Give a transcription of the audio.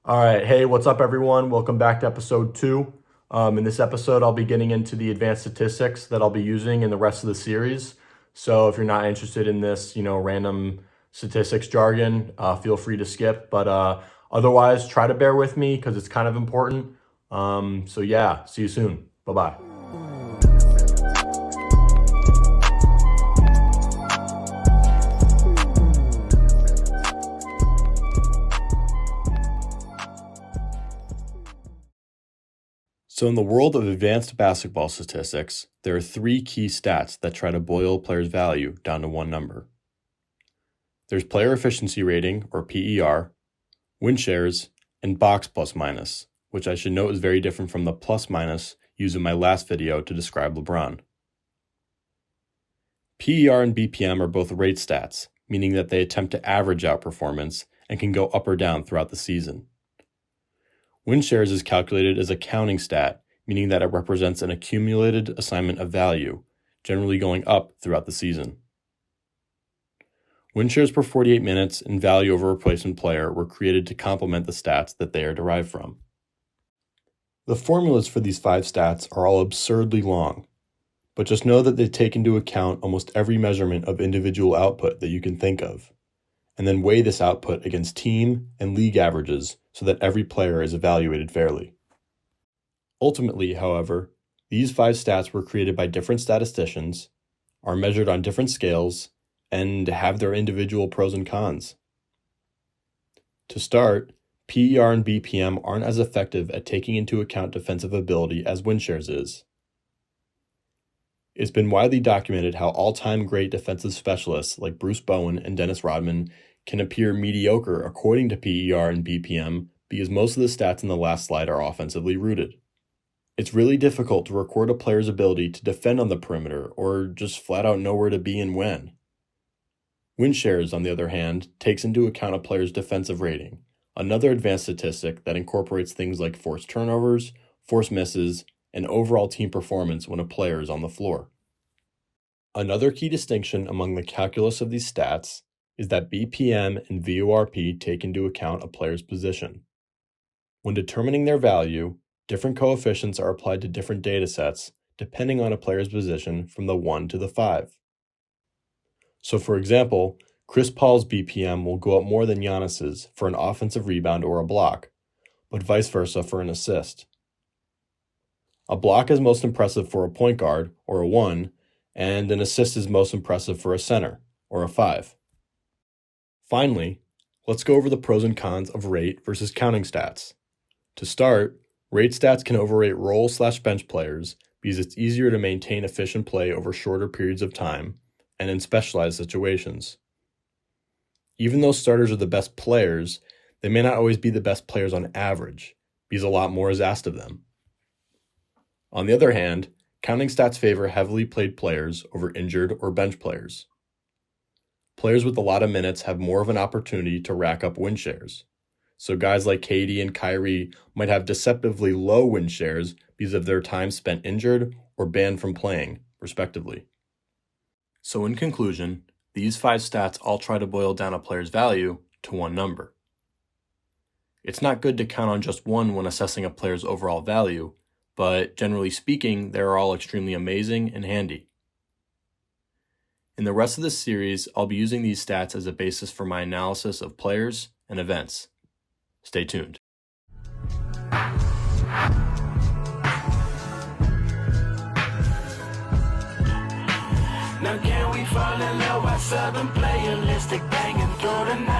All right. Hey, what's up, everyone? Welcome back to episode 2. In this episode, I'll be getting into the advanced statistics that I'll be using in the rest of the series. So if you're not interested in this, random statistics jargon, feel free to skip. But otherwise, try to bear with me because it's kind of important. So yeah, see you soon. Bye-bye. So in the world of advanced basketball statistics, there are 3 key stats that try to boil a player's value down to one number. There's player efficiency rating, or PER, win shares, and box plus minus, which I should note is very different from the plus minus used in my last video to describe LeBron. PER and BPM are both rate stats, meaning that they attempt to average out performance and can go up or down throughout the season. Win shares is calculated as a counting stat, meaning that it represents an accumulated assignment of value, generally going up throughout the season. Win shares per 48 minutes and value over replacement player were created to complement the stats that they are derived from. The formulas for these 5 stats are all absurdly long, but just know that they take into account almost every measurement of individual output that you can think of, and then weigh this output against team and league averages so that every player is evaluated fairly. Ultimately, however, these 5 stats were created by different statisticians, are measured on different scales, and have their individual pros and cons. To start, PER and BPM aren't as effective at taking into account defensive ability as win shares is. It's been widely documented how all-time great defensive specialists like Bruce Bowen and Dennis Rodman can appear mediocre according to PER and BPM because most of the stats in the last slide are offensively rooted. It's really difficult to record a player's ability to defend on the perimeter or just flat out know where to be and when. Win shares, on the other hand, takes into account a player's defensive rating, another advanced statistic that incorporates things like forced turnovers, forced misses, and overall team performance when a player is on the floor. Another key distinction among the calculus of these stats is that BPM and VORP take into account a player's position. When determining their value, different coefficients are applied to different datasets depending on a player's position from the 1 to the 5. So for example, Chris Paul's BPM will go up more than Giannis's for an offensive rebound or a block, but vice versa for an assist. A block is most impressive for a point guard, or a 1, and an assist is most impressive for a center, or a 5. Finally, let's go over the pros and cons of rate versus counting stats. To start, rate stats can overrate role/bench players because it's easier to maintain efficient play over shorter periods of time and in specialized situations. Even though starters are the best players, they may not always be the best players on average because a lot more is asked of them. On the other hand, counting stats favor heavily played players over injured or bench players. Players with a lot of minutes have more of an opportunity to rack up win shares. So guys like KD and Kyrie might have deceptively low win shares because of their time spent injured or banned from playing, respectively. So in conclusion, these 5 stats all try to boil down a player's value to one number. It's not good to count on just one when assessing a player's overall value, but generally speaking, they are all extremely amazing and handy. In the rest of this series, I'll be using these stats as a basis for my analysis of players and events. Stay tuned. Now can we fall in love while Southern playing, banging through the night?